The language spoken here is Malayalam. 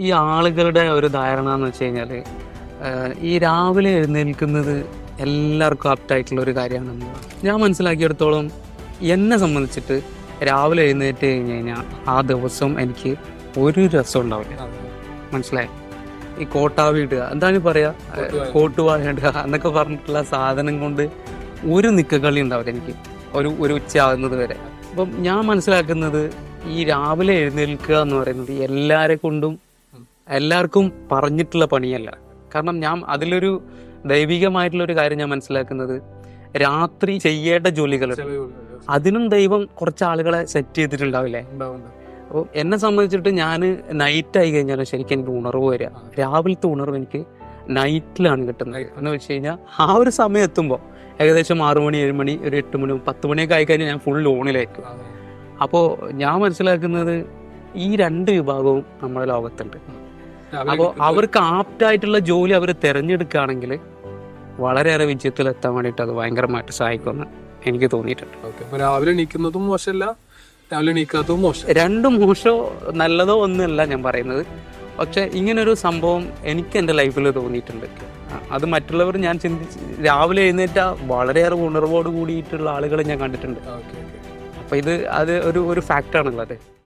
ഈ ആളുകളുടെ ഒരു ധാരണ എന്ന് വെച്ച് കഴിഞ്ഞാൽ ഈ രാവിലെ എഴുന്നേൽക്കുന്നത് എല്ലാവർക്കും ആപ്റ്റായിട്ടുള്ള ഒരു കാര്യമാണെന്ന് ഞാൻ മനസ്സിലാക്കിയെടുത്തോളം. എന്നെ സംബന്ധിച്ചിട്ട് രാവിലെ എഴുന്നേറ്റ് കഴിഞ്ഞ് കഴിഞ്ഞാൽ ആ ദിവസം എനിക്ക് ഒരു രസം ഉണ്ടാവില്ല. മനസ്സിലായി? ഈ കോട്ടാവി ഇടുക, എന്താണ് പറയുക, കോട്ടുവാഴ ഇടുക എന്നൊക്കെ പറഞ്ഞിട്ടുള്ള സാധനം കൊണ്ട് ഒരു നിക്കക്കളി ഉണ്ടാവില്ല എനിക്ക് ഒരു ഉച്ചയാകുന്നത് വരെ. അപ്പം ഞാൻ മനസ്സിലാക്കുന്നത് ഈ രാവിലെ എഴുന്നേൽക്കുക എന്ന് പറയുന്നത് എല്ലാവർക്കും പറഞ്ഞിട്ടുള്ള പണിയല്ല. കാരണം ഞാൻ അതിലൊരു ദൈവികമായിട്ടുള്ളൊരു കാര്യം ഞാൻ മനസ്സിലാക്കുന്നത്, രാത്രി ചെയ്യേണ്ട ജോലികൾ അതിനും ദൈവം കുറച്ച് ആളുകളെ സെറ്റ് ചെയ്തിട്ടുണ്ടാവില്ലേ. അപ്പോൾ എന്നെ സംബന്ധിച്ചിട്ട് ഞാൻ നൈറ്റ് ആയി കഴിഞ്ഞാൽ ശരിക്കും എനിക്ക് ഉണർവ് വരിക. രാവിലത്തെ ഉണർവ് എനിക്ക് നൈറ്റിലാണ് കിട്ടുന്നത്. എന്ന് വെച്ച് കഴിഞ്ഞാൽ ആ ഒരു സമയം എത്തുമ്പോൾ ഏകദേശം 6 മണി 7 മണി ഒരു 8 മണി 10 മണിയൊക്കെ ആയിക്കഴിഞ്ഞാൽ ഞാൻ ഫുൾ ഓണിലായിരിക്കും. അപ്പോൾ ഞാൻ മനസ്സിലാക്കുന്നത് ഈ 2 വിഭാഗവും നമ്മുടെ ലോകത്തുണ്ട്. അപ്പോൾ അവർക്ക് ആപ്റ്റായിട്ടുള്ള ജോലി അവർ തിരഞ്ഞെടുക്കുകയാണെങ്കിൽ വളരെയേറെ വിജയത്തിലെത്താൻ വേണ്ടിയിട്ട് അത് ഭയങ്കരമായിട്ട് സഹായിക്കുമെന്ന് എനിക്ക് തോന്നിയിട്ടുണ്ട്. രാവിലെ എണീക്കുന്നതും മോശമല്ല, രാവിലെ എണീക്കാത്തതും മോശം, രണ്ടും മോശമോ നല്ലതോ ഒന്നുമല്ല ഞാൻ പറയുന്നത്. പക്ഷെ ഇങ്ങനൊരു സംഭവം എനിക്ക് എൻ്റെ ലൈഫിൽ തോന്നിയിട്ടുണ്ട്. അത് മറ്റുള്ളവർ ഞാൻ രാവിലെ എഴുന്നേറ്റ വളരെയേറെ ഉണർവോട് കൂടിയിട്ടുള്ള ആളുകളെ ഞാൻ കണ്ടിട്ടുണ്ട്. അപ്പോൾ അത് ഒരു ഫാക്റ്റാണുള്ളത്.